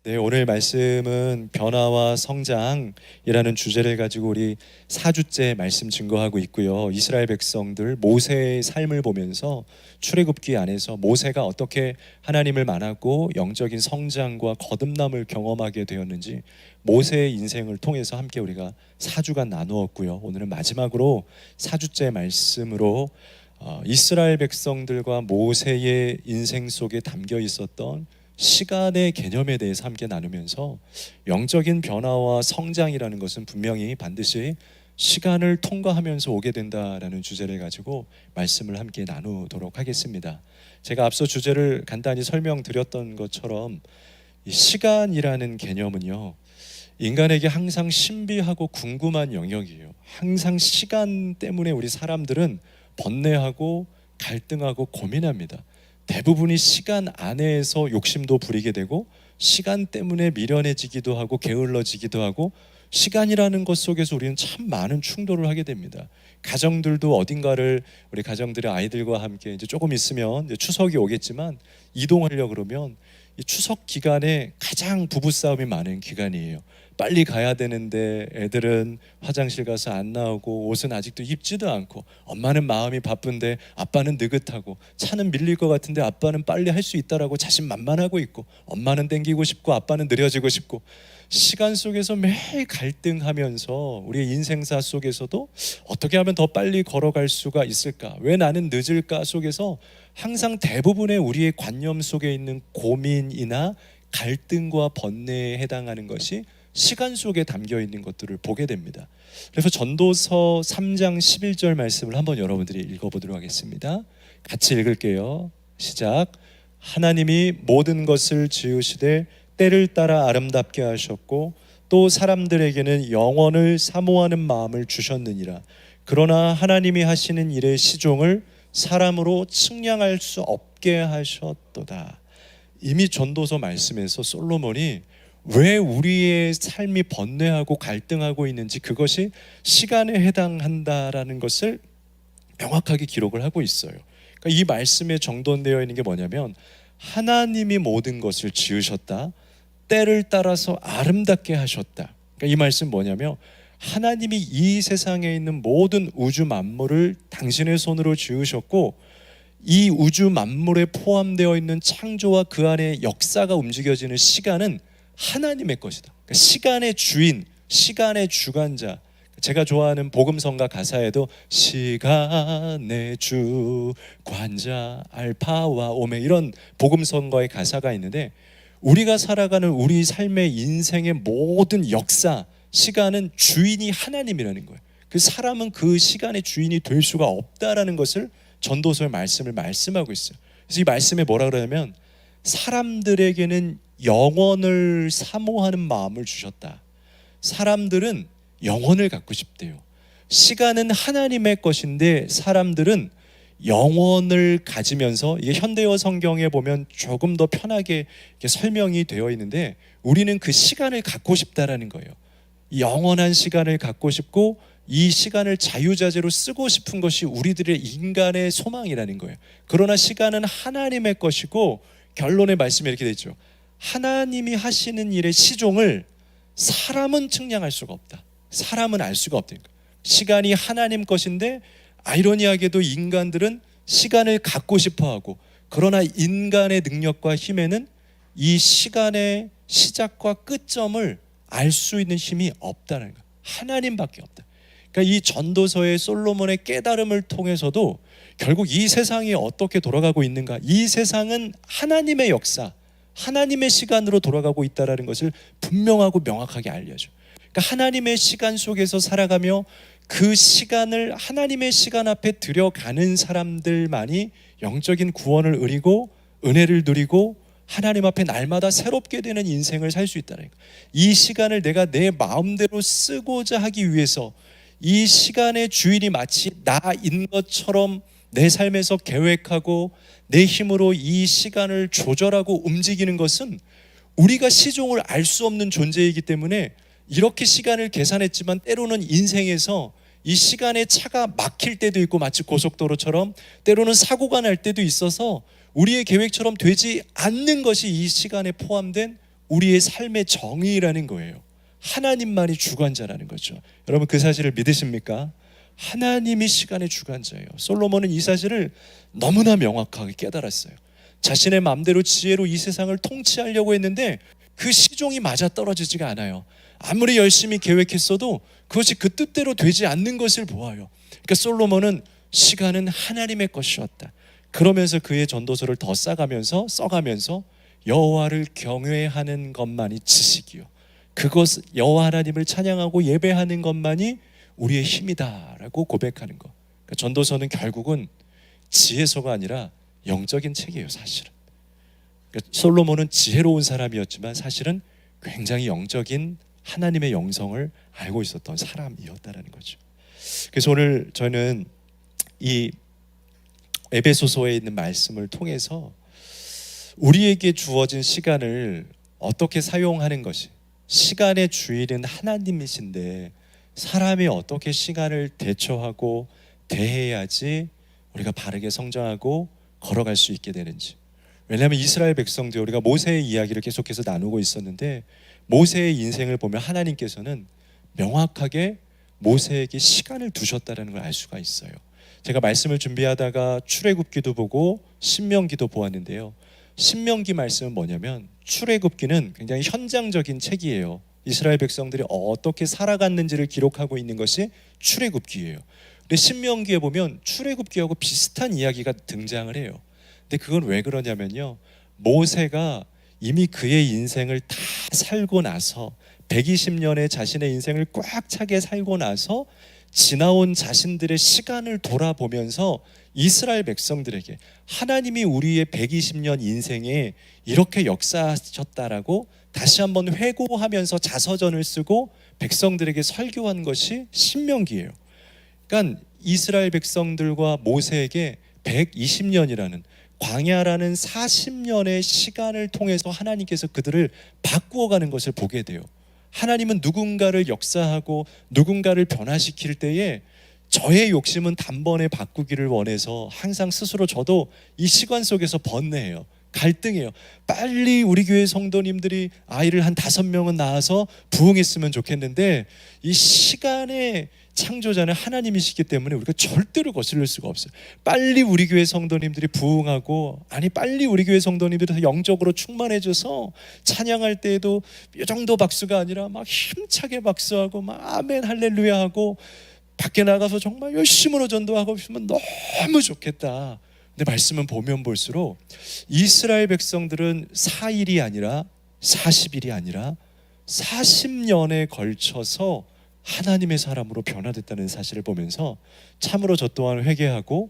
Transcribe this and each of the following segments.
네, 오늘 말씀은 변화와 성장이라는 주제를 가지고 우리 4주째 말씀 증거하고 있고요. 이스라엘 백성들 모세의 삶을 보면서 출애굽기 안에서 모세가 어떻게 하나님을 만나고 영적인 성장과 거듭남을 경험하게 되었는지 모세의 인생을 통해서 함께 우리가 4주간 나누었고요. 오늘은 마지막으로 4주째 말씀으로 이스라엘 백성들과 모세의 인생 속에 담겨 있었던 시간의 개념에 대해서 함께 나누면서 영적인 변화와 성장이라는 것은 분명히 반드시 시간을 통과하면서 오게 된다라는 주제를 가지고 말씀을 함께 나누도록 하겠습니다. 제가 앞서 주제를 간단히 설명드렸던 것처럼 이 시간이라는 개념은요, 인간에게 항상 신비하고 궁금한 영역이에요. 항상 시간 때문에 우리 사람들은 번뇌하고 갈등하고 고민합니다. 대부분이 시간 안에서 욕심도 부리게 되고 시간 때문에 미련해지기도 하고 게을러지기도 하고 시간이라는 것 속에서 우리는 참 많은 충돌을 하게 됩니다. 가정들도 어딘가를 우리 가정들의 아이들과 함께 이제 조금 있으면 이제 추석이 오겠지만 이동하려고 그러면 이 추석 기간에 가장 부부싸움이 많은 기간이에요. 빨리 가야 되는데 애들은 화장실 가서 안 나오고 옷은 아직도 입지도 않고 엄마는 마음이 바쁜데 아빠는 느긋하고 차는 밀릴 것 같은데 아빠는 빨리 할 수 있다라고 자신만만하고 있고 엄마는 땡기고 싶고 아빠는 느려지고 싶고 시간 속에서 매일 갈등하면서 우리의 인생사 속에서도 어떻게 하면 더 빨리 걸어갈 수가 있을까? 왜 나는 늦을까? 속에서 항상 대부분의 우리의 관념 속에 있는 고민이나 갈등과 번뇌에 해당하는 것이 시간 속에 담겨 있는 것들을 보게 됩니다. 그래서 전도서 3장 11절 말씀을 한번 여러분들이 읽어보도록 하겠습니다. 같이 읽을게요. 시작. 하나님이 모든 것을 지으시되 때를 따라 아름답게 하셨고 또 사람들에게는 영원을 사모하는 마음을 주셨느니라. 그러나 하나님이 하시는 일의 시종을 사람으로 측량할 수 없게 하셨도다. 이미 전도서 말씀에서 솔로몬이 왜 우리의 삶이 번뇌하고 갈등하고 있는지 그것이 시간에 해당한다라는 것을 명확하게 기록을 하고 있어요. 그러니까 이 말씀에 정돈되어 있는 게 뭐냐면 하나님이 모든 것을 지으셨다. 때를 따라서 아름답게 하셨다. 그러니까 이 말씀 뭐냐면 하나님이 이 세상에 있는 모든 우주 만물을 당신의 손으로 지으셨고 이 우주 만물에 포함되어 있는 창조와 그 안에 역사가 움직여지는 시간은 하나님의 것이다. 그러니까 시간의 주인, 시간의 주관자. 제가 좋아하는 복음성가 가사에도 시간의 주관자 알파와 오메 이런 복음성가의 가사가 있는데 우리가 살아가는 우리 삶의 인생의 모든 역사, 시간은 주인이 하나님이라는 거예요. 그 사람은 그 시간의 주인이 될 수가 없다라는 것을 전도서의 말씀을 말씀하고 있어요. 그래서 이 말씀에 뭐라 그러냐면 사람들에게는 영원을 사모하는 마음을 주셨다. 사람들은 영원을 갖고 싶대요. 시간은 하나님의 것인데 사람들은 영원을 가지면서 이게 현대어 성경에 보면 조금 더 편하게 이렇게 설명이 되어 있는데 우리는 그 시간을 갖고 싶다라는 거예요. 영원한 시간을 갖고 싶고 이 시간을 자유자재로 쓰고 싶은 것이 우리들의 인간의 소망이라는 거예요. 그러나 시간은 하나님의 것이고 결론의 말씀이 이렇게 되죠. 하나님이 하시는 일의 시종을 사람은 측량할 수가 없다. 사람은 알 수가 없다니까. 시간이 하나님 것인데 아이러니하게도 인간들은 시간을 갖고 싶어하고 그러나 인간의 능력과 힘에는 이 시간의 시작과 끝점을 알 수 있는 힘이 없다는 거예요. 하나님밖에 없다. 그러니까 이 전도서의 솔로몬의 깨달음을 통해서도 결국 이 세상이 어떻게 돌아가고 있는가, 이 세상은 하나님의 역사, 하나님의 시간으로 돌아가고 있다는 것을 분명하고 명확하게 알려줘. 그러니까 하나님의 시간 속에서 살아가며 그 시간을 하나님의 시간 앞에 들여가는 사람들만이 영적인 구원을 누리고 은혜를 누리고 하나님 앞에 날마다 새롭게 되는 인생을 살 수 있다는 거예요. 이 시간을 내가 내 마음대로 쓰고자 하기 위해서 이 시간의 주인이 마치 나인 것처럼 내 삶에서 계획하고 내 힘으로 이 시간을 조절하고 움직이는 것은 우리가 시종을 알 수 없는 존재이기 때문에 이렇게 시간을 계산했지만 때로는 인생에서 이 시간에 차가 막힐 때도 있고 마치 고속도로처럼 때로는 사고가 날 때도 있어서 우리의 계획처럼 되지 않는 것이 이 시간에 포함된 우리의 삶의 정의라는 거예요. 하나님만이 주관자라는 거죠. 여러분 그 사실을 믿으십니까? 하나님이 시간의 주관자예요. 솔로몬은 이 사실을 너무나 명확하게 깨달았어요. 자신의 마음대로 지혜로 이 세상을 통치하려고 했는데 그 시종이 맞아떨어지지가 않아요. 아무리 열심히 계획했어도 그것이 그 뜻대로 되지 않는 것을 보아요. 그러니까 솔로몬은 시간은 하나님의 것이었다. 그러면서 그의 전도서를 더 써가면서 여호와를 경외하는 것만이 지식이요, 그것 여호와 하나님을 찬양하고 예배하는 것만이 우리의 힘이다라고 고백하는 것. 그러니까 전도서는 결국은 지혜서가 아니라 영적인 책이에요, 사실은. 그러니까 솔로몬은 지혜로운 사람이었지만 사실은 굉장히 영적인 하나님의 영성을 알고 있었던 사람이었다라는 거죠. 그래서 오늘 저는 이 에베소서에 있는 말씀을 통해서 우리에게 주어진 시간을 어떻게 사용하는 것이, 시간의 주인은 하나님이신데 사람이 어떻게 시간을 대처하고 대해야지 우리가 바르게 성장하고 걸어갈 수 있게 되는지. 왜냐하면 이스라엘 백성들, 우리가 모세의 이야기를 계속해서 나누고 있었는데 모세의 인생을 보면 하나님께서는 명확하게 모세에게 시간을 두셨다는 걸 알 수가 있어요. 제가 말씀을 준비하다가 출애굽기도 보고 신명기도 보았는데요, 신명기 말씀은 뭐냐면 출애굽기는 굉장히 현장적인 책이에요. 이스라엘 백성들이 어떻게 살아갔는지를 기록하고 있는 것이 출애굽기예요. 근데 신명기에 보면 출애굽기하고 비슷한 이야기가 등장을 해요. 근데 그건 왜 그러냐면요, 모세가 이미 그의 인생을 다 살고 나서 120년의 자신의 인생을 꽉 차게 살고 나서 지나온 자신들의 시간을 돌아보면서 이스라엘 백성들에게 하나님이 우리의 120년 인생에 이렇게 역사하셨다라고 다시 한번 회고하면서 자서전을 쓰고 백성들에게 설교한 것이 신명기예요. 그러니까 이스라엘 백성들과 모세에게 120년이라는 광야라는 40년의 시간을 통해서 하나님께서 그들을 바꾸어가는 것을 보게 돼요. 하나님은 누군가를 역사하고 누군가를 변화시킬 때에 저의 욕심은 단번에 바꾸기를 원해서 항상 스스로 저도 이 시간 속에서 번뇌해요. 갈등해요. 빨리 우리 교회 성도님들이 아이를 한 5명은 낳아서 부흥했으면 좋겠는데 이 시간의 창조자는 하나님이시기 때문에 우리가 절대로 거스를 수가 없어요. 빨리 우리 교회 성도님들이 부흥하고, 아니 빨리 우리 교회 성도님들이 영적으로 충만해져서 찬양할 때에도 이 정도 박수가 아니라 막 힘차게 박수하고 막 아멘 할렐루야 하고 밖에 나가서 정말 열심으로 전도하고 있으면 너무 좋겠다. 근데 말씀은 보면 볼수록 이스라엘 백성들은 4일이 아니라 40일이 아니라 40년에 걸쳐서 하나님의 사람으로 변화됐다는 사실을 보면서 참으로 저 또한 회개하고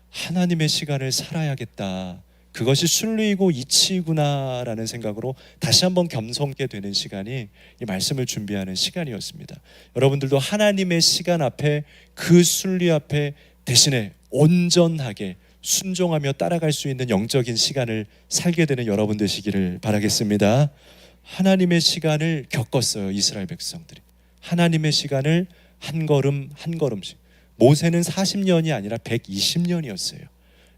하나님의 시간을 살아야겠다, 그것이 순리이고 이치구나라는 생각으로 다시 한번 겸손게 되는 시간이 이 말씀을 준비하는 시간이었습니다. 여러분들도 하나님의 시간 앞에, 그 순리 앞에 대신에 온전하게 순종하며 따라갈 수 있는 영적인 시간을 살게 되는 여러분 되시기를 바라겠습니다. 하나님의 시간을 겪었어요, 이스라엘 백성들이. 하나님의 시간을 한 걸음 한 걸음씩. 모세는 40년이 아니라 120년이었어요.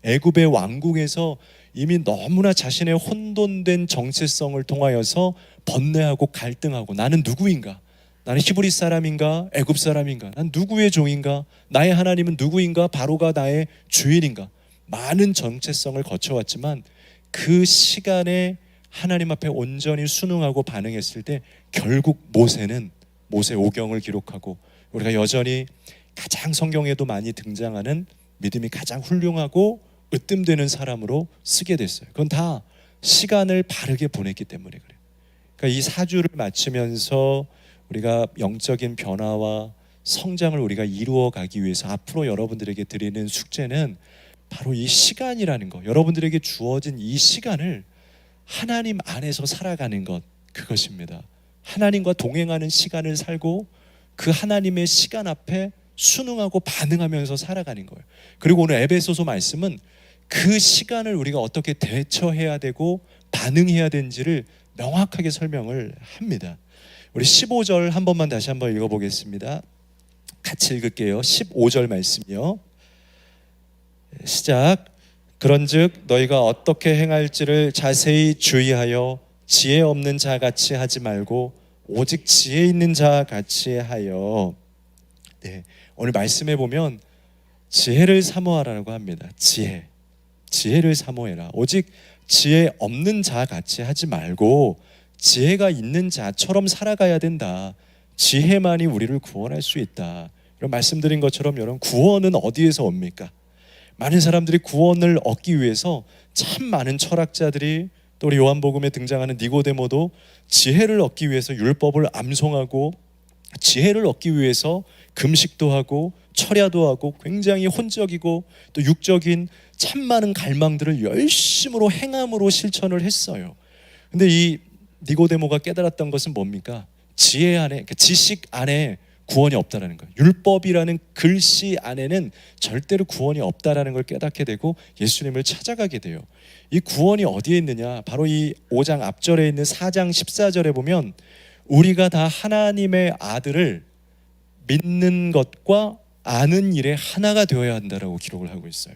애굽의 왕궁에서 이미 너무나 자신의 혼돈된 정체성을 통하여서 번뇌하고 갈등하고, 나는 누구인가? 나는 히브리 사람인가? 애굽 사람인가? 난 누구의 종인가? 나의 하나님은 누구인가? 바로가 나의 주인인가? 많은 정체성을 거쳐왔지만 그 시간에 하나님 앞에 온전히 순응하고 반응했을 때 결국 모세 오경을 기록하고 우리가 여전히 가장 성경에도 많이 등장하는 믿음이 가장 훌륭하고 으뜸되는 사람으로 쓰게 됐어요. 그건 다 시간을 바르게 보냈기 때문에 그래요. 그러니까 이 4주를 마치면서 우리가 영적인 변화와 성장을 우리가 이루어 가기 위해서 앞으로 여러분들에게 드리는 숙제는 바로 이 시간이라는 것, 여러분들에게 주어진 이 시간을 하나님 안에서 살아가는 것, 그것입니다. 하나님과 동행하는 시간을 살고 그 하나님의 시간 앞에 순응하고 반응하면서 살아가는 거예요. 그리고 오늘 에베소서 말씀은 그 시간을 우리가 어떻게 대처해야 되고 반응해야 되는지를 명확하게 설명을 합니다. 우리 15절 한 번만 다시 한번 읽어보겠습니다. 같이 읽을게요. 15절 말씀이요. 시작. 그런즉 너희가 어떻게 행할지를 자세히 주의하여 지혜 없는 자 같이 하지 말고 오직 지혜 있는 자 같이 하여. 네, 오늘 말씀해 보면 지혜를 사모하라고 합니다. 지혜를 사모해라. 오직 지혜 없는 자 같이 하지 말고 지혜가 있는 자처럼 살아가야 된다. 지혜만이 우리를 구원할 수 있다. 이런 말씀드린 것처럼 여러분, 구원은 어디에서 옵니까? 많은 사람들이 구원을 얻기 위해서 참 많은 철학자들이, 또 우리 요한복음에 등장하는 니고데모도 지혜를 얻기 위해서 율법을 암송하고 지혜를 얻기 위해서 금식도 하고 철야도 하고 굉장히 혼적이고 또 육적인 참 많은 갈망들을 열심으로 행함으로 실천을 했어요. 근데 이 니고데모가 깨달았던 것은 뭡니까? 지혜 안에, 그러니까 지식 안에 구원이 없다라는 거예요. 율법이라는 글씨 안에는 절대로 구원이 없다라는 걸 깨닫게 되고 예수님을 찾아가게 돼요. 이 구원이 어디에 있느냐? 바로 이 5장 앞절에 있는 4장 14절에 보면 우리가 다 하나님의 아들을 믿는 것과 아는 일에 하나가 되어야 한다라고 기록을 하고 있어요.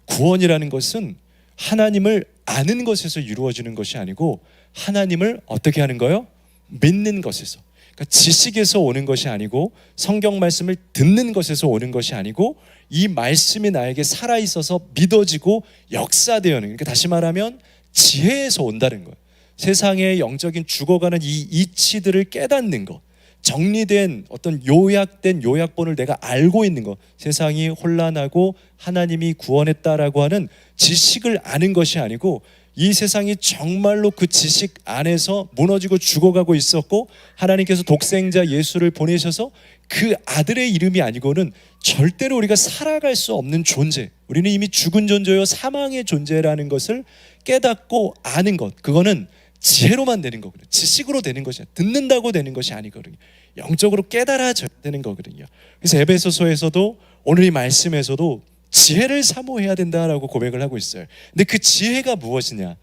구원이라는 것은 하나님을 아는 것에서 이루어지는 것이 아니고 하나님을 어떻게 하는 거예요? 믿는 것에서. 그러니까 지식에서 오는 것이 아니고 성경 말씀을 듣는 것에서 오는 것이 아니고 이 말씀이 나에게 살아있어서 믿어지고 역사되어는, 그러니까 다시 말하면 지혜에서 온다는 거예요. 세상의 영적인 죽어가는 이 이치들을 깨닫는 것, 정리된 어떤 요약된 요약본을 내가 알고 있는 것, 세상이 혼란하고 하나님이 구원했다라고 하는 지식을 아는 것이 아니고 이 세상이 정말로 그 지식 안에서 무너지고 죽어가고 있었고 하나님께서 독생자 예수를 보내셔서 그 아들의 이름이 아니고는 절대로 우리가 살아갈 수 없는 존재, 우리는 이미 죽은 존재요 사망의 존재라는 것을 깨닫고 아는 것, 그거는 지혜로만 되는 거거든요. 지식으로 되는 것이 아니라 듣는다고 되는 것이 아니거든요. 영적으로 깨달아져야 되는 거거든요. 그래서 에베소서에서도 오늘 이 말씀에서도 지혜를 사모해야 된다라고 고백을 하고 있어요. 근데 그 지혜가 무엇이냐?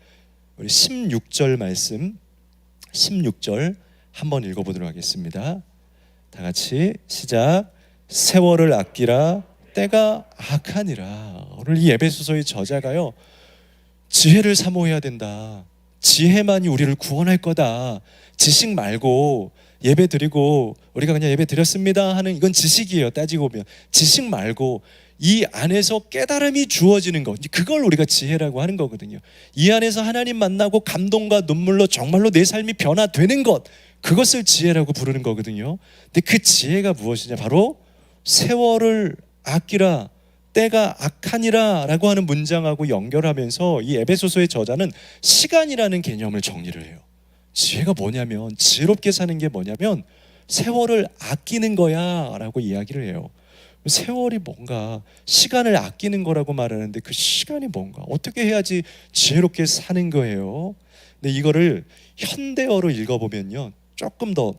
우리 16절 말씀, 16절 한번 읽어보도록 하겠습니다. 다 같이 시작. 세월을 아끼라 때가 악하니라. 오늘 이 에베소서의 저자가요, 지혜를 사모해야 된다. 지혜만이 우리를 구원할 거다. 지식 말고 예배 드리고 우리가 그냥 예배 드렸습니다 하는 이건 지식이에요. 따지고 보면 지식 말고 이 안에서 깨달음이 주어지는 것, 그걸 우리가 지혜라고 하는 거거든요. 이 안에서 하나님 만나고 감동과 눈물로 정말로 내 삶이 변화되는 것, 그것을 지혜라고 부르는 거거든요. 근데 그 지혜가 무엇이냐? 바로 세월을 아끼라 때가 악하니라 라고 하는 문장하고 연결하면서 이 에베소서의 저자는 시간이라는 개념을 정리를 해요. 지혜가 뭐냐면, 지혜롭게 사는 게 뭐냐면 세월을 아끼는 거야 라고 이야기를 해요. 세월이 뭔가, 시간을 아끼는 거라고 말하는데 그 시간이 뭔가, 어떻게 해야지 지혜롭게 사는 거예요. 근데 이거를 현대어로 읽어보면요, 조금 더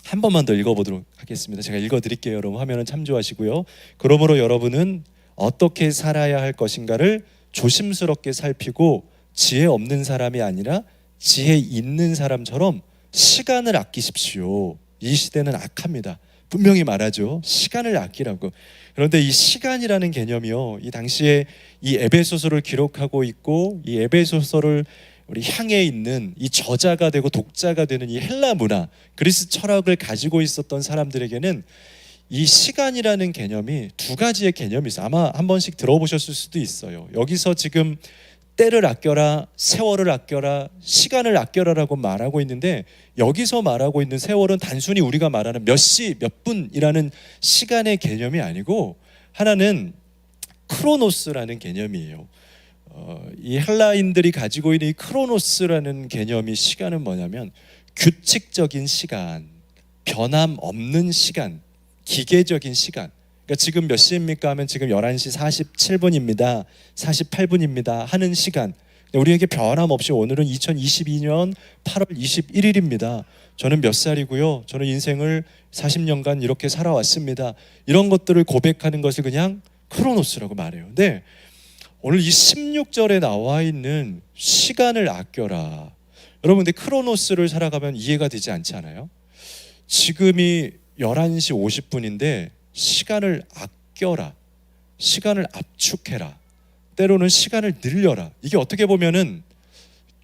한 번만 더 읽어보도록 하겠습니다. 제가 읽어드릴게요. 여러분 화면은 참조하시고요. 그러므로 여러분은 어떻게 살아야 할 것인가를 조심스럽게 살피고 지혜 없는 사람이 아니라 지혜 있는 사람처럼 시간을 아끼십시오. 이 시대는 악합니다. 분명히 말하죠. 시간을 아끼라고. 그런데 이 시간이라는 개념이요, 이 당시에 이 에베소서를 기록하고 있고 이 에베소서를 우리 향해 있는 이 저자가 되고 독자가 되는 이 헬라 문화, 그리스 철학을 가지고 있었던 사람들에게는 이 시간이라는 개념이 두 가지의 개념이 있어요. 아마 한 번씩 들어보셨을 수도 있어요. 여기서 지금 때를 아껴라, 세월을 아껴라, 시간을 아껴라라고 말하고 있는데, 여기서 말하고 있는 세월은 단순히 우리가 말하는 몇 시, 몇 분이라는 시간의 개념이 아니고 하나는 크로노스라는 개념이에요. 이 헬라인들이 가지고 있는 이 크로노스라는 개념이, 시간은 뭐냐면 규칙적인 시간, 변함 없는 시간, 기계적인 시간. 그러니까 지금 몇 시입니까 하면 지금 11시 47분입니다 48분입니다 하는 시간, 우리에게 변함없이 오늘은 2022년 8월 21일입니다 저는 몇 살이고요, 저는 인생을 40년간 이렇게 살아왔습니다, 이런 것들을 고백하는 것을 그냥 크로노스라고 말해요. 근데 오늘 이 16절에 나와 있는 시간을 아껴라, 여러분 근데 크로노스를 살아가면 이해가 되지 않지 않아요? 지금이 11시 50분인데 시간을 아껴라, 시간을 압축해라, 때로는 시간을 늘려라. 이게 어떻게 보면은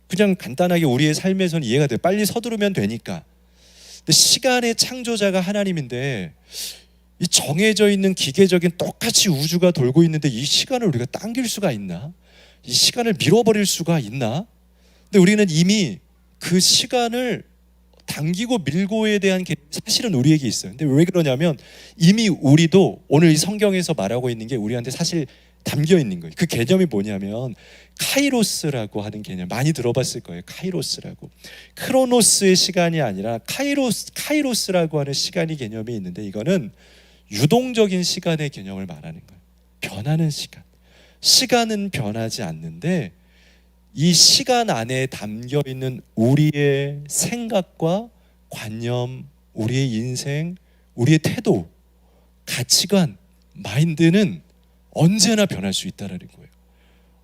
그냥 간단하게 우리의 삶에서는 이해가 돼요. 빨리 서두르면 되니까. 근데 시간의 창조자가 하나님인데 이 정해져 있는 기계적인 똑같이 우주가 돌고 있는데 이 시간을 우리가 당길 수가 있나? 이 시간을 밀어버릴 수가 있나? 근데 우리는 이미 그 시간을 당기고 밀고에 대한 게 사실은 우리에게 있어요. 근데 왜 그러냐면 이미 우리도 오늘 이 성경에서 말하고 있는 게 우리한테 사실 담겨 있는 거예요. 그 개념이 뭐냐면 카이로스라고 하는 개념 많이 들어봤을 거예요. 카이로스라고. 크로노스의 시간이 아니라 카이로스라고 하는 시간이 개념이 있는데 이거는 유동적인 시간의 개념을 말하는 거예요. 변하는 시간. 시간은 변하지 않는데 이 시간 안에 담겨 있는 우리의 생각과 관념, 우리의 인생, 우리의 태도, 가치관, 마인드는 언제나 변할 수 있다는 거예요.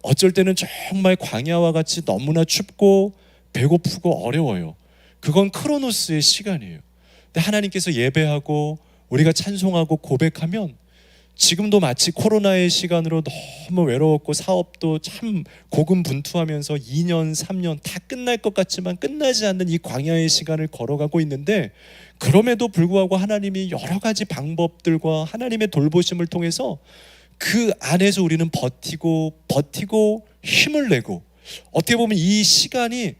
어쩔 때는 정말 광야와 같이 너무나 춥고 배고프고 어려워요. 그건 크로노스의 시간이에요. 근데 하나님께서 예배하고 우리가 찬송하고 고백하면 지금도 마치 코로나의 시간으로 너무 외로웠고 사업도 참 고군분투하면서 2년, 3년 다 끝날 것 같지만 끝나지 않는 이 광야의 시간을 걸어가고 있는데 그럼에도 불구하고 하나님이 여러 가지 방법들과 하나님의 돌보심을 통해서 그 안에서 우리는 버티고 힘을 내고 어떻게 보면 이 시간이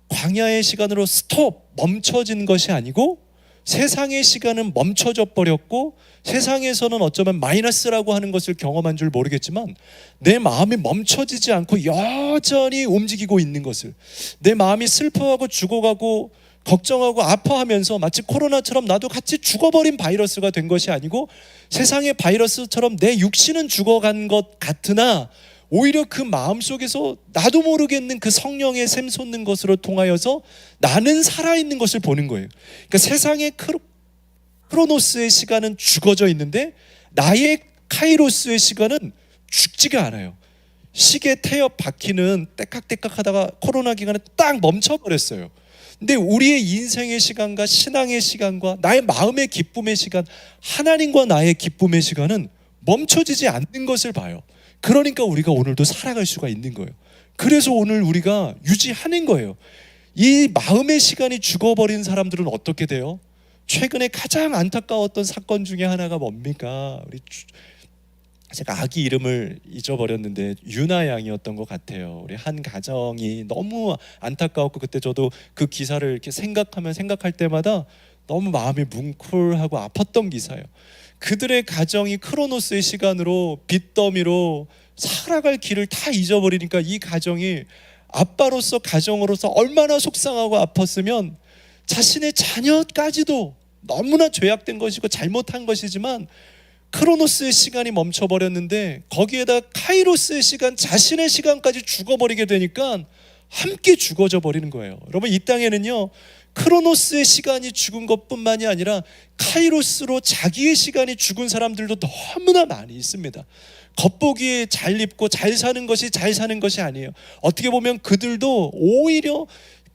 광야의 시간으로 멈춰진 것이 아니고 세상의 시간은 멈춰져 버렸고 세상에서는 어쩌면 마이너스라고 하는 것을 경험한 줄 모르겠지만 내 마음이 멈춰지지 않고 여전히 움직이고 있는 것을 내 마음이 슬퍼하고 죽어가고 걱정하고 아파하면서 마치 코로나처럼 나도 같이 죽어버린 바이러스가 된 것이 아니고 세상의 바이러스처럼 내 육신은 죽어간 것 같으나 오히려 그 마음속에서 나도 모르겠는 그 성령의 샘솟는 것으로 통하여서 나는 살아있는 것을 보는 거예요. 그러니까 세상의 크로노스의 시간은 죽어져 있는데 나의 카이로스의 시간은 죽지가 않아요. 시계 태엽 바퀴는 떼깍떼깍 하다가 코로나 기간에 딱 멈춰버렸어요. 근데 우리의 인생의 시간과 신앙의 시간과 나의 마음의 기쁨의 시간, 하나님과 나의 기쁨의 시간은 멈춰지지 않는 것을 봐요. 그러니까 우리가 오늘도 살아갈 수가 있는 거예요. 그래서 오늘 우리가 유지하는 거예요. 이 마음의 시간이 죽어버린 사람들은 어떻게 돼요? 최근에 가장 안타까웠던 사건 중에 하나가 뭡니까? 제가 아기 이름을 잊어버렸는데 유나 양이었던 것 같아요. 우리 한 가정이 너무 안타까웠고 그때 저도 그 기사를 이렇게 생각할 때마다 너무 마음이 뭉클하고 아팠던 기사예요. 그들의 가정이 크로노스의 시간으로 빚더미로 살아갈 길을 다 잊어버리니까 이 가정이 아빠로서 가정으로서 얼마나 속상하고 아팠으면 자신의 자녀까지도 너무나 죄악된 것이고 잘못한 것이지만 크로노스의 시간이 멈춰버렸는데 거기에다 카이로스의 시간, 자신의 시간까지 죽어버리게 되니까 함께 죽어져 버리는 거예요. 여러분 이 땅에는요 크로노스의 시간이 죽은 것뿐만이 아니라 카이로스로 자기의 시간이 죽은 사람들도 너무나 많이 있습니다. 겉보기에 잘 입고 잘 사는 것이 아니에요. 어떻게 보면 그들도 오히려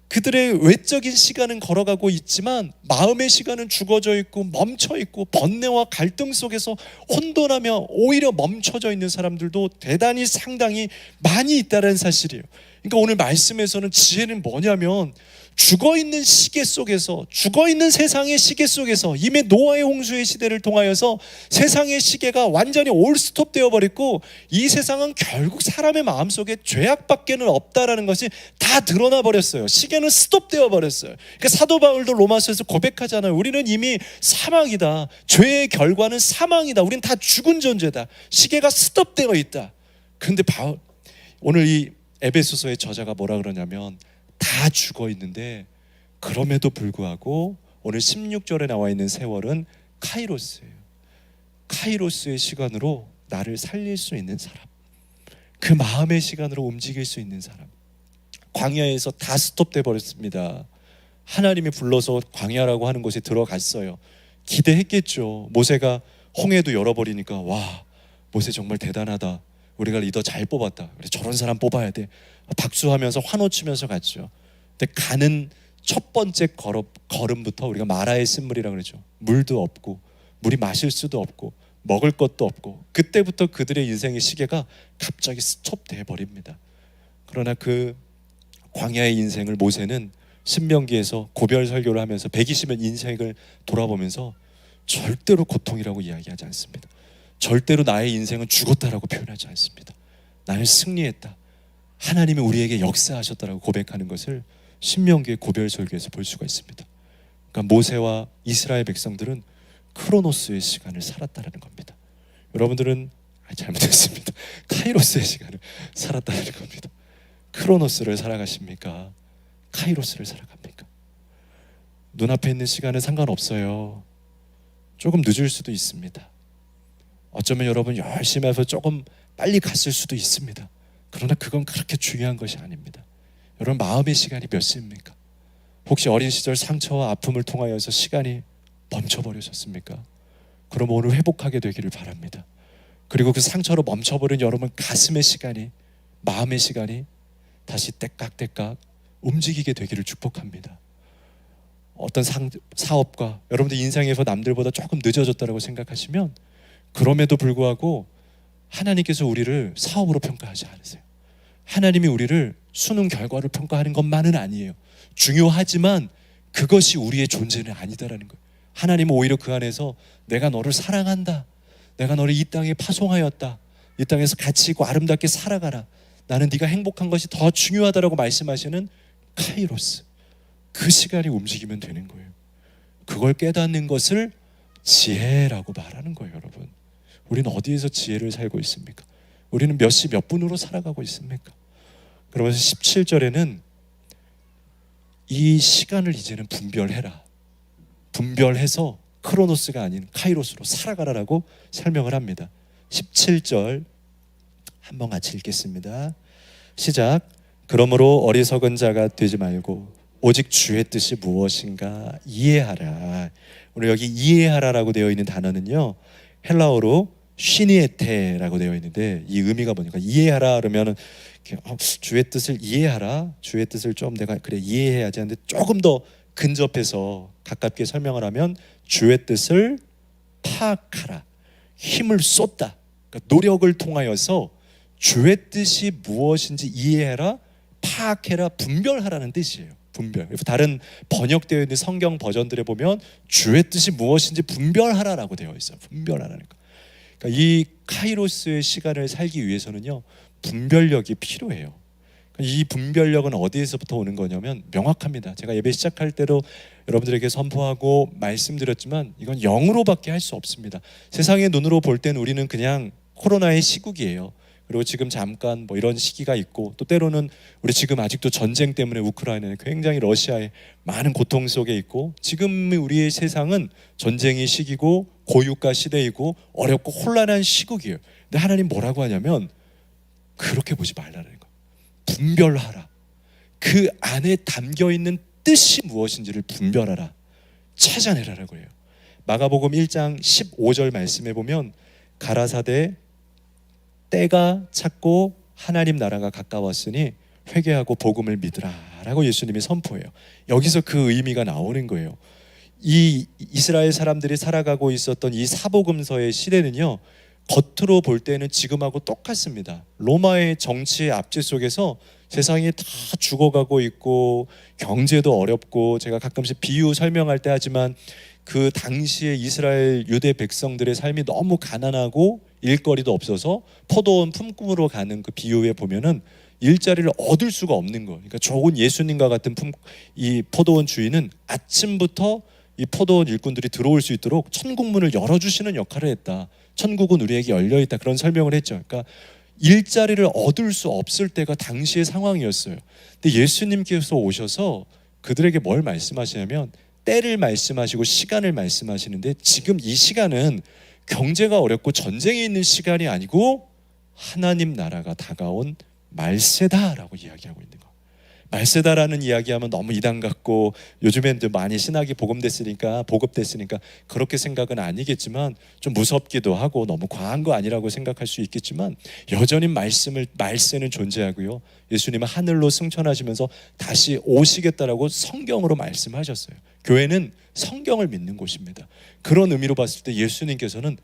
그들의 외적인 시간은 걸어가고 있지만 마음의 시간은 죽어져 있고 멈춰 있고 번뇌와 갈등 속에서 혼돈하며 오히려 멈춰져 있는 사람들도 대단히 상당히 많이 있다는 사실이에요. 그러니까 오늘 말씀에서는 지혜는 뭐냐면 죽어있는 시계 속에서 죽어있는 세상의 시계 속에서 이미 노아의 홍수의 시대를 통하여서 세상의 시계가 완전히 올스톱 되어버렸고 이 세상은 결국 사람의 마음속에 죄악밖에는 없다라는 것이 다 드러나 버렸어요. 시계는 스톱되어 버렸어요. 그러니까 사도 바울도 로마서에서 고백하잖아요. 우리는 이미 사망이다. 죄의 결과는 사망이다. 우리는 다 죽은 존재다. 시계가 스톱되어 있다. 그런데 오늘 이 에베소서의 저자가 뭐라 그러냐면 다 죽어 있는데 그럼에도 불구하고 오늘 16절에 나와 있는 세월은 카이로스예요. 카이로스의 시간으로 나를 살릴 수 있는 사람, 그 마음의 시간으로 움직일 수 있는 사람. 광야에서 다 스톱돼 버렸습니다. 하나님이 불러서 광야라고 하는 곳에 들어갔어요. 기대했겠죠. 모세가 홍해도 열어버리니까 와, 모세 정말 대단하다. 우리가 리더 잘 뽑았다. 그래, 저런 사람 뽑아야 돼. 박수하면서 환호 치면서 갔죠. 근데 가는 첫 번째 걸음부터 우리가 마라의 쓴물이라고 그러죠. 물도 없고 물이 마실 수도 없고 먹을 것도 없고 그때부터 그들의 인생의 시계가 갑자기 스톱돼 버립니다. 그러나 그 광야의 인생을 모세는 신명기에서 고별 설교를 하면서 120년 인생을 돌아보면서 절대로 고통이라고 이야기하지 않습니다. 절대로 나의 인생은 죽었다라고 표현하지 않습니다. 나는 승리했다. 하나님이 우리에게 역사하셨다라고 고백하는 것을 신명기의 고별 설교에서 볼 수가 있습니다. 그러니까 모세와 이스라엘 백성들은 크로노스의 시간을 살았다라는 겁니다. 여러분들은 잘못했습니다. 카이로스의 시간을 살았다는 겁니다. 크로노스를 살아가십니까? 카이로스를 살아갑니까? 눈앞에 있는 시간은 상관없어요. 조금 늦을 수도 있습니다. 어쩌면 여러분 열심히 해서 조금 빨리 갔을 수도 있습니다. 그러나 그건 그렇게 중요한 것이 아닙니다. 여러분 마음의 시간이 몇 시입니까? 혹시 어린 시절 상처와 아픔을 통하여서 시간이 멈춰버리셨습니까? 그럼 오늘 회복하게 되기를 바랍니다. 그리고 그 상처로 멈춰버린 여러분 가슴의 시간이, 마음의 시간이 다시 때깍때깍 움직이게 되기를 축복합니다. 어떤 사업과 여러분들 인생에서 남들보다 조금 늦어졌다고 생각하시면 그럼에도 불구하고 하나님께서 우리를 사업으로 평가하지 않으세요. 하나님이 우리를 수능 결과를 평가하는 것만은 아니에요. 중요하지만 그것이 우리의 존재는 아니다라는 거예요. 하나님은 오히려 그 안에서 내가 너를 사랑한다. 내가 너를 이 땅에 파송하였다. 이 땅에서 가치 있고 아름답게 살아가라. 나는 네가 행복한 것이 더 중요하다라고 말씀하시는 카이로스, 그 시간이 움직이면 되는 거예요. 그걸 깨닫는 것을 지혜라고 말하는 거예요. 여러분, 우리는 어디에서 지혜를 살고 있습니까? 우리는 몇 시 몇 분으로 살아가고 있습니까? 그러면서 17절에는 이 시간을 이제는 분별해라. 분별해서 크로노스가 아닌 카이로스로 살아가라라고 설명을 합니다. 17절 한번 같이 읽겠습니다. 시작. 그러므로 어리석은 자가 되지 말고 오직 주의 뜻이 무엇인가 이해하라. 오늘 여기 이해하라라고 되어 있는 단어는요, 헬라어로 쉬니에테라고 되어 있는데 이 의미가 뭐니까 이해하라 그러면은 주의 뜻을 이해하라, 주의 뜻을 좀 내가 그래 이해해야지 하는데 조금 더 근접해서 가깝게 설명을 하면 주의 뜻을 파악하라, 힘을 쏟다, 그러니까 노력을 통하여서 주의 뜻이 무엇인지 이해해라, 파악해라, 분별하라는 뜻이에요. 분별. 다른 번역되어 있는 성경 버전들에 보면 주의 뜻이 무엇인지 분별하라라고 되어 있어요. 분별하라는 거. 그러니까 이 카이로스의 시간을 살기 위해서는요, 분별력이 필요해요. 이 분별력은 어디에서부터 오는 거냐면 명확합니다. 제가 예배 시작할 때도 여러분들에게 선포하고 말씀드렸지만 이건 영으로밖에 할 수 없습니다. 세상의 눈으로 볼 때는 우리는 그냥 코로나의 시국이에요. 그리고 지금 잠깐 뭐 이런 시기가 있고, 또 때로는 우리 지금 아직도 전쟁 때문에 우크라이나는 굉장히 러시아의 많은 고통 속에 있고, 지금 우리의 세상은 전쟁의 시기고 고유가 시대이고 어렵고 혼란한 시국이에요. 근데 하나님 뭐라고 하냐면 그렇게 보지 말라는 거예요. 분별하라. 그 안에 담겨있는 뜻이 무엇인지를 분별하라, 찾아내라라고 해요. 마가복음 1장 15절 말씀에 보면 가라사대 때가 찼고 하나님 나라가 가까웠으니 회개하고 복음을 믿으라 라고 예수님이 선포해요. 여기서 그 의미가 나오는 거예요. 이 이스라엘 사람들이 살아가고 있었던 이 사복음서의 시대는요, 겉으로 볼 때는 지금하고 똑같습니다. 로마의 정치의 압제 속에서 세상이 다 죽어가고 있고 경제도 어렵고, 제가 가끔씩 비유 설명할 때 하지만 그 당시에 이스라엘 유대 백성들의 삶이 너무 가난하고 일거리도 없어서 포도원 품꾼으로 가는 그 비유에 보면은 일자리를 얻을 수가 없는 거. 그러니까 좋은 예수님과 같은 이 포도원 주인은 아침부터 이 포도원 일꾼들이 들어올 수 있도록 천국문을 열어주시는 역할을 했다. 천국은 우리에게 열려있다, 그런 설명을 했죠. 그러니까 일자리를 얻을 수 없을 때가 당시의 상황이었어요. 근데 예수님께서 오셔서 그들에게 뭘 말씀하시냐면 때를 말씀하시고 시간을 말씀하시는데, 지금 이 시간은 경제가 어렵고 전쟁이 있는 시간이 아니고 하나님 나라가 다가온 말세다라고 이야기하고 있는 거. 말세다라는 이야기하면 너무 이단 같고 요즘엔 좀 많이 신학이 보급됐으니까 그렇게 생각은 아니겠지만 좀 무섭기도 하고 너무 과한 거 아니라고 생각할 수 있겠지만 여전히 말세는 존재하고요. 예수님은 하늘로 승천하시면서 다시 오시겠다라고 성경으로 말씀하셨어요. 교회는 성경을 믿는 곳입니다. 그런 의미로 봤을 때 예수님께서는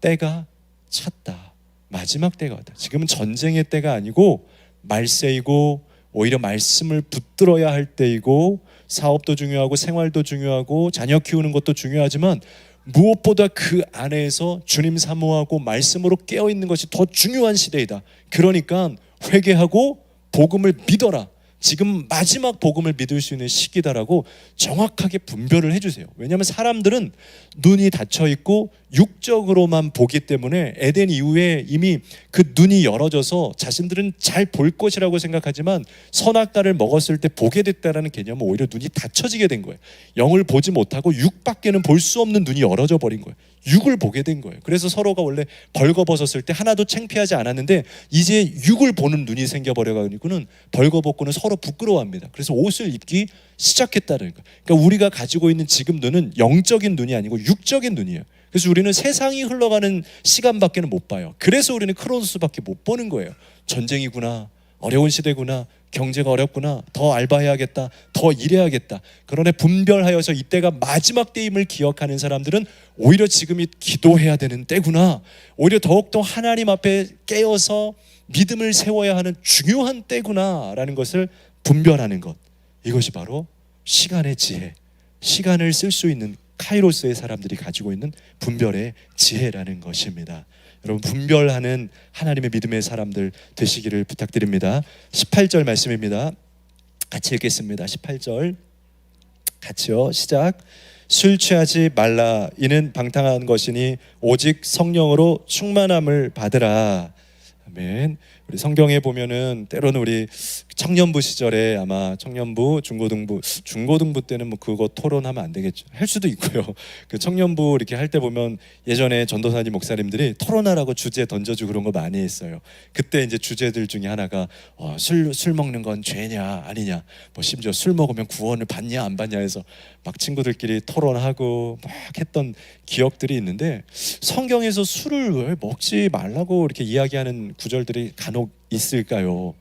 때가 찼다, 마지막 때가 왔다. 지금은 전쟁의 때가 아니고 말세이고 오히려 말씀을 붙들어야 할 때이고, 사업도 중요하고 생활도 중요하고 자녀 키우는 것도 중요하지만 무엇보다 그 안에서 주님 사모하고 말씀으로 깨어있는 것이 더 중요한 시대이다. 그러니까 회개하고 복음을 믿어라. 지금 마지막 복음을 믿을 수 있는 시기다라고 정확하게 분별을 해주세요. 왜냐하면 사람들은 눈이 닫혀 있고 육적으로만 보기 때문에 에덴 이후에 이미 그 눈이 열어져서 자신들은 잘 볼 것이라고 생각하지만 선악과를 먹었을 때 보게 됐다라는 개념은 오히려 눈이 닫혀지게 된 거예요. 영을 보지 못하고 육밖에는 볼 수 없는 눈이 열어져 버린 거예요. 육을 보게 된 거예요. 그래서 서로가 원래 벌거벗었을 때 하나도 창피하지 않았는데 이제 육을 보는 눈이 생겨버려가지고는 벌거벗고는 서로 부끄러워합니다. 그래서 옷을 입기 시작했다는 거예요. 그러니까 우리가 가지고 있는 지금 눈은 영적인 눈이 아니고 육적인 눈이에요. 그래서 우리는 세상이 흘러가는 시간밖에는 못 봐요. 그래서 우리는 크로노스밖에 못 보는 거예요. 전쟁이구나, 어려운 시대구나, 경제가 어렵구나, 더 알바해야겠다, 더 일해야겠다. 그러나 분별하여서 이때가 마지막 때임을 기억하는 사람들은 오히려 지금이 기도해야 되는 때구나, 오히려 더욱더 하나님 앞에 깨어서 믿음을 세워야 하는 중요한 때구나 라는 것을 분별하는 것, 이것이 바로 시간의 지혜, 시간을 쓸 수 있는 카이로스의 사람들이 가지고 있는 분별의 지혜라는 것입니다. 여러분, 분별하는 하나님의 믿음의 사람들 되시기를 부탁드립니다. 18절 말씀입니다. 같이 읽겠습니다. 18절 같이요. 시작. 술 취하지 말라. 이는 방탕한 것이니 오직 성령으로 충만함을 받으라. 아멘. 우리 성경에 보면은 때로는 우리 청년부 시절에 아마 청년부, 중고등부 때는 뭐 그거 토론하면 안 되겠죠. 할 수도 있고요. 그 청년부 이렇게 할 때 보면 예전에 전도사님 목사님들이 토론하라고 주제 던져주고 그런 거 많이 했어요. 그때 이제 주제들 중에 하나가 술 먹는 건 죄냐 아니냐, 뭐 심지어 술 먹으면 구원을 받냐 안 받냐 해서 막 친구들끼리 토론하고 막 했던 기억들이 있는데, 성경에서 술을 왜 먹지 말라고 이렇게 이야기하는 구절들이 간혹 있을까요?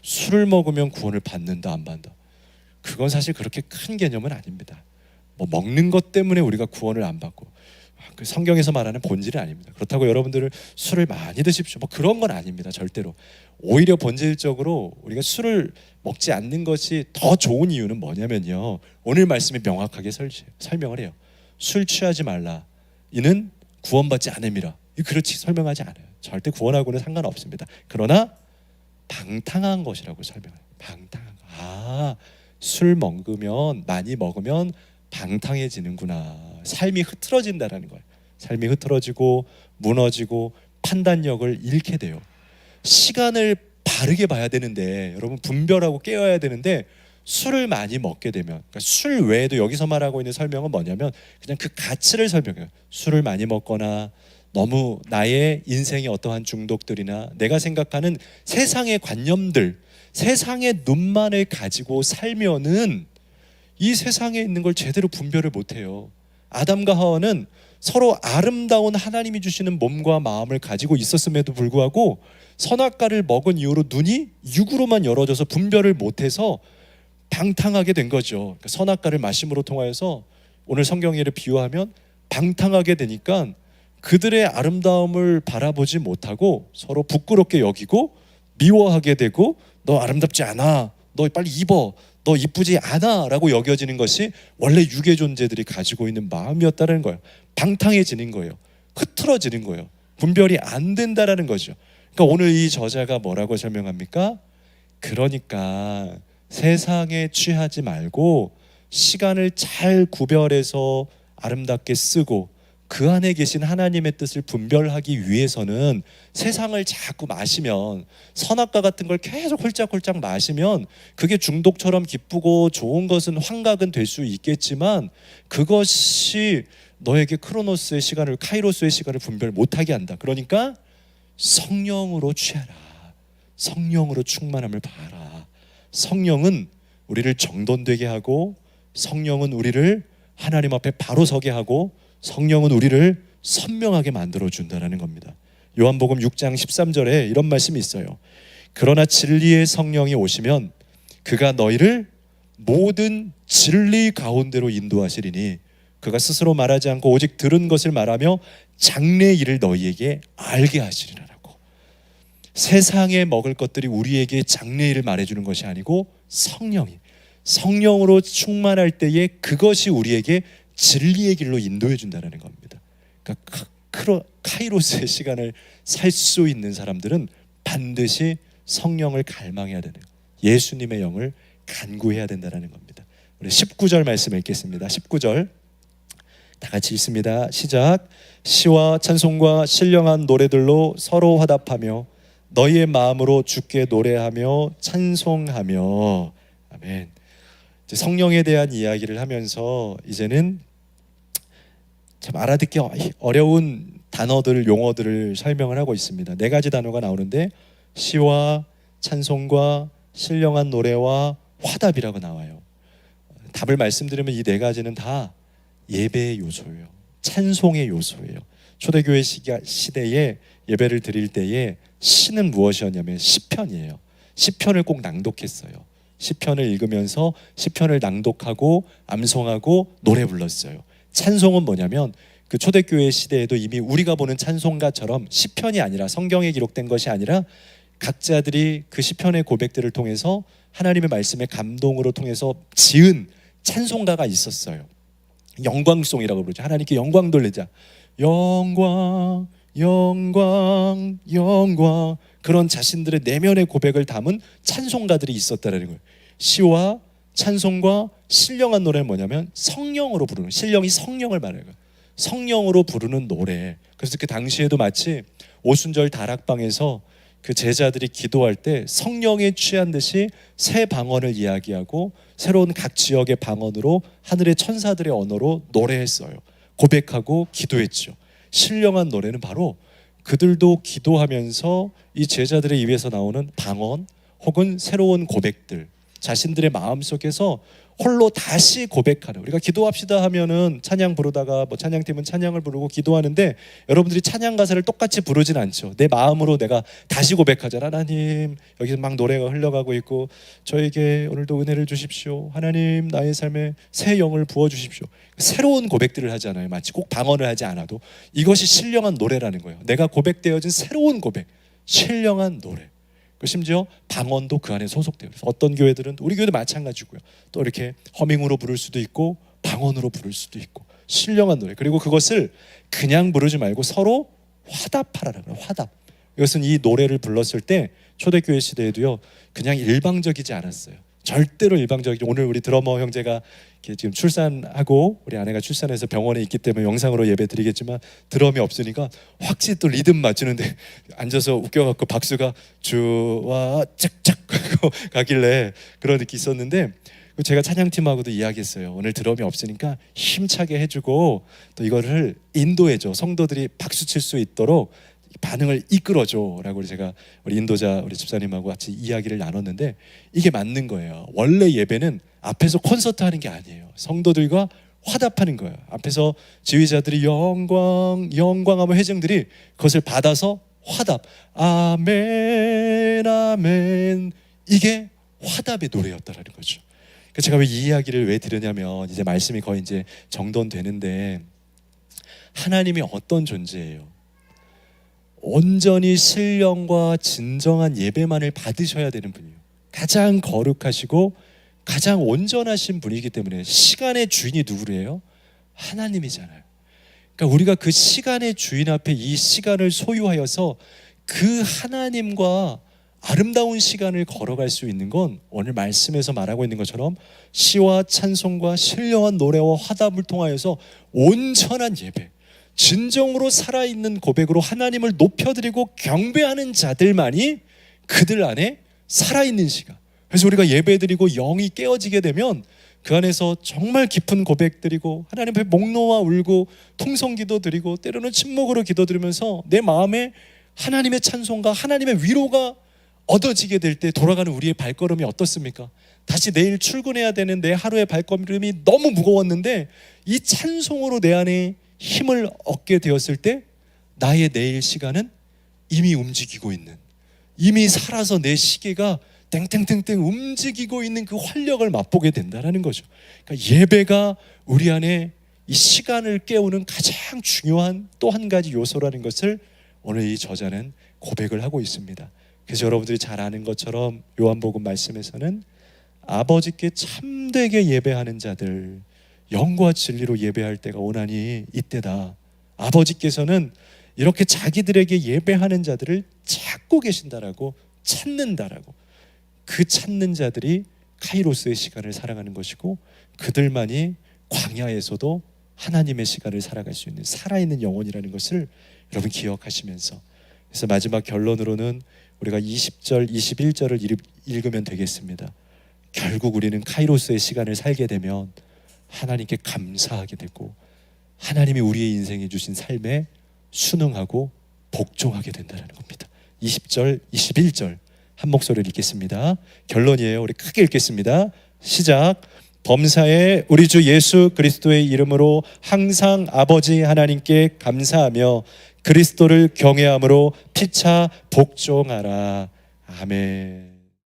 술을 먹으면 구원을 받는다 안 받는다, 그건 사실 그렇게 큰 개념은 아닙니다. 뭐 먹는 것 때문에 우리가 구원을 안 받고, 그 성경에서 말하는 본질은 아닙니다. 그렇다고 여러분들은 술을 많이 드십시오, 뭐 그런 건 아닙니다. 절대로. 오히려 본질적으로 우리가 술을 먹지 않는 것이 더 좋은 이유는 뭐냐면요, 오늘 말씀이 명확하게 설명을 해요. 술 취하지 말라. 이는 구원받지 않음이라. 그렇지 설명하지 않아요. 절대 구원하고는 상관없습니다. 그러나 방탕한 것이라고 설명해요. 방탕한 거. 술 먹으면, 많이 먹으면 방탕해지는구나. 삶이 흐트러진다라는 거예요. 삶이 흐트러지고 무너지고 판단력을 잃게 돼요. 시간을 바르게 봐야 되는데, 여러분 분별하고 깨어야 되는데, 술을 많이 먹게 되면, 그러니까 술 외에도 여기서 말하고 있는 설명은 뭐냐면 그냥 그 가치를 설명해요. 술을 많이 먹거나 너무 나의 인생의 어떠한 중독들이나 내가 생각하는 세상의 관념들, 세상의 눈만을 가지고 살면은 이 세상에 있는 걸 제대로 분별을 못해요. 아담과 하와는 서로 아름다운 하나님이 주시는 몸과 마음을 가지고 있었음에도 불구하고 선악과를 먹은 이후로 눈이 육으로만 열어져서 분별을 못해서 방탕하게 된 거죠. 그러니까 선악과를 마심으로 통하여서 오늘 성경에를 비유하면 방탕하게 되니까 그들의 아름다움을 바라보지 못하고 서로 부끄럽게 여기고 미워하게 되고, 너 아름답지 않아, 너 빨리 입어, 너 이쁘지 않아 라고 여겨지는 것이 원래 육의 존재들이 가지고 있는 마음이었다는 거예요. 방탕해지는 거예요. 흐트러지는 거예요. 분별이 안 된다라는 거죠. 그러니까 오늘 이 저자가 뭐라고 설명합니까? 그러니까 세상에 취하지 말고 시간을 잘 구별해서 아름답게 쓰고 그 안에 계신 하나님의 뜻을 분별하기 위해서는 세상을 자꾸 마시면, 선악과 같은 걸 계속 홀짝홀짝 마시면 그게 중독처럼 기쁘고 좋은 것은 환각은 될 수 있겠지만 그것이 너에게 크로노스의 시간을, 카이로스의 시간을 분별 못하게 한다. 그러니까 성령으로 취하라. 성령으로 충만함을 봐라. 성령은 우리를 정돈되게 하고, 성령은 우리를 하나님 앞에 바로 서게 하고, 성령은 우리를 선명하게 만들어준다는 겁니다. 요한복음 6장 13절에 이런 말씀이 있어요. 그러나 진리의 성령이 오시면 그가 너희를 모든 진리 가운데로 인도하시리니 그가 스스로 말하지 않고 오직 들은 것을 말하며 장래 일을 너희에게 알게 하시리라고. 세상에 먹을 것들이 우리에게 장래일을 말해주는 것이 아니고 성령으로 충만할 때에 그것이 우리에게 진리의 길로 인도해 준다는 겁니다. 그러니까 카이로스의 시간을 살 수 있는 사람들은 반드시 성령을 갈망해야 되는 거예요. 예수님의 영을 간구해야 된다는 겁니다. 우리 19절 말씀 읽겠습니다. 19절 다 같이 읽습니다. 시작. 시와 찬송과 신령한 노래들로 서로 화답하며 너희의 마음으로 주께 노래하며 찬송하며. 아멘. 이제 성령에 대한 이야기를 하면서 이제는 참 알아듣기 어려운 단어들, 용어들을 설명을 하고 있습니다. 4가지 단어가 나오는데 시와 찬송과 신령한 노래와 화답이라고 나와요. 답을 말씀드리면 이 4가지는 다 예배의 요소예요. 찬송의 요소예요. 초대교회 시대에 예배를 드릴 때에 시는 무엇이었냐면 시편이에요. 시편을 꼭 낭독했어요. 시편을 읽으면서 시편을 낭독하고 암송하고 노래 불렀어요. 찬송은 뭐냐면 그 초대교회 시대에도 이미 우리가 보는 찬송가처럼 시편이 아니라 성경에 기록된 것이 아니라 각자들이 그 시편의 고백들을 통해서 하나님의 말씀의 감동으로 통해서 지은 찬송가가 있었어요. 영광송이라고 부르죠. 하나님께 영광 돌리자. 영광, 영광, 영광. 그런 자신들의 내면의 고백을 담은 찬송가들이 있었다는 거예요. 시와 찬송과 신령한 노래는 뭐냐면 성령으로 부르는, 신령이 성령을 말해요. 성령으로 부르는 노래. 그래서 그 당시에도 마치 오순절 다락방에서 그 제자들이 기도할 때 성령에 취한 듯이 새 방언을 이야기하고 새로운 각 지역의 방언으로 하늘의 천사들의 언어로 노래했어요. 고백하고 기도했죠. 신령한 노래는 바로 그들도 기도하면서 이 제자들의 입에서 나오는 방언 혹은 새로운 고백들, 자신들의 마음속에서 홀로 다시 고백하는, 우리가 기도합시다 하면은 찬양 부르다가 뭐 찬양팀은 찬양을 부르고 기도하는데 여러분들이 찬양 가사를 똑같이 부르진 않죠. 내 마음으로 내가 다시 고백하잖아. 하나님, 여기서 막 노래가 흘러가고 있고 저에게 오늘도 은혜를 주십시오. 하나님, 나의 삶에 새 영을 부어주십시오. 새로운 고백들을 하잖아요. 마치 꼭 방언을 하지 않아도. 이것이 신령한 노래라는 거예요. 내가 고백되어진 새로운 고백, 신령한 노래. 심지어 방언도 그 안에 소속돼요. 그래서 어떤 교회들은, 우리 교회도 마찬가지고요, 또 이렇게 허밍으로 부를 수도 있고 방언으로 부를 수도 있고 신령한 노래. 그리고 그것을 그냥 부르지 말고 서로 화답하라는 거예요. 화답. 이것은 이 노래를 불렀을 때 초대교회 시대에도요 그냥 일방적이지 않았어요. 절대로 일방적이지. 오늘 우리 드러머 형제가 지금 출산하고 우리 아내가 출산해서 병원에 있기 때문에 영상으로 예배 드리겠지만 드럼이 없으니까 확실히 또 리듬 맞추는데 앉아서 웃겨갖고 박수가 주와 짝짝 하고 가길래 그런 느낌이 있었는데, 제가 찬양팀하고도 이야기했어요. 오늘 드럼이 없으니까 힘차게 해주고 또 이거를 인도해줘. 성도들이 박수 칠 수 있도록 반응을 이끌어줘 라고 제가 우리 인도자 우리 집사님하고 같이 이야기를 나눴는데, 이게 맞는 거예요. 원래 예배는 앞에서 콘서트 하는 게 아니에요. 성도들과 화답하는 거예요. 앞에서 지휘자들이 영광 영광 하면 회중들이 그것을 받아서 화답, 아멘 아멘. 이게 화답의 노래였다라는 거죠. 제가 왜 이 이야기를 왜 들으냐면, 이제 말씀이 거의 이제 정돈되는데, 하나님이 어떤 존재예요? 온전히 신령과 진정한 예배만을 받으셔야 되는 분이에요. 가장 거룩하시고 가장 온전하신 분이기 때문에 시간의 주인이 누구래요? 하나님이잖아요. 그러니까 우리가 그 시간의 주인 앞에 이 시간을 소유하여서 그 하나님과 아름다운 시간을 걸어갈 수 있는 건 오늘 말씀에서 말하고 있는 것처럼 시와 찬송과 신령한 노래와 화답을 통하여서 온전한 예배, 진정으로 살아있는 고백으로 하나님을 높여드리고 경배하는 자들만이 그들 안에 살아있는 시간. 그래서 우리가 예배드리고 영이 깨어지게 되면 그 안에서 정말 깊은 고백드리고 하나님 앞에 목 놓아 울고 통성기도 드리고 때로는 침묵으로 기도드리면서 내 마음에 하나님의 찬송과 하나님의 위로가 얻어지게 될 때 돌아가는 우리의 발걸음이 어떻습니까? 다시 내일 출근해야 되는 내 하루의 발걸음이 너무 무거웠는데 이 찬송으로 내 안에 힘을 얻게 되었을 때 나의 내일 시간은 이미 움직이고 있는, 이미 살아서 내 시계가 땡땡땡땡 움직이고 있는 그 활력을 맛보게 된다는 거죠. 그러니까 예배가 우리 안에 이 시간을 깨우는 가장 중요한 또 한 가지 요소라는 것을 오늘 이 저자는 고백을 하고 있습니다. 그래서 여러분들이 잘 아는 것처럼 요한복음 말씀에서는 아버지께 참되게 예배하는 자들, 영과 진리로 예배할 때가 오나니 이때다. 아버지께서는 이렇게 자기들에게 예배하는 자들을 찾고 계신다라고, 찾는다라고. 그 찾는 자들이 카이로스의 시간을 살아가는 것이고, 그들만이 광야에서도 하나님의 시간을 살아갈 수 있는 살아있는 영혼이라는 것을 여러분 기억하시면서, 그래서 마지막 결론으로는 우리가 20절, 21절을 읽으면 되겠습니다. 결국 우리는 카이로스의 시간을 살게 되면 하나님께 감사하게 되고, 하나님이 우리의 인생에 주신 삶에 순응하고 복종하게 된다는 겁니다. 20절, 21절 한 목소리를 읽겠습니다. 결론이에요. 우리 크게 읽겠습니다. 시작. 범사에 우리 주 예수 그리스도의 이름으로 항상 아버지 하나님께 감사하며 그리스도를 경외함으로 피차 복종하라. 아멘.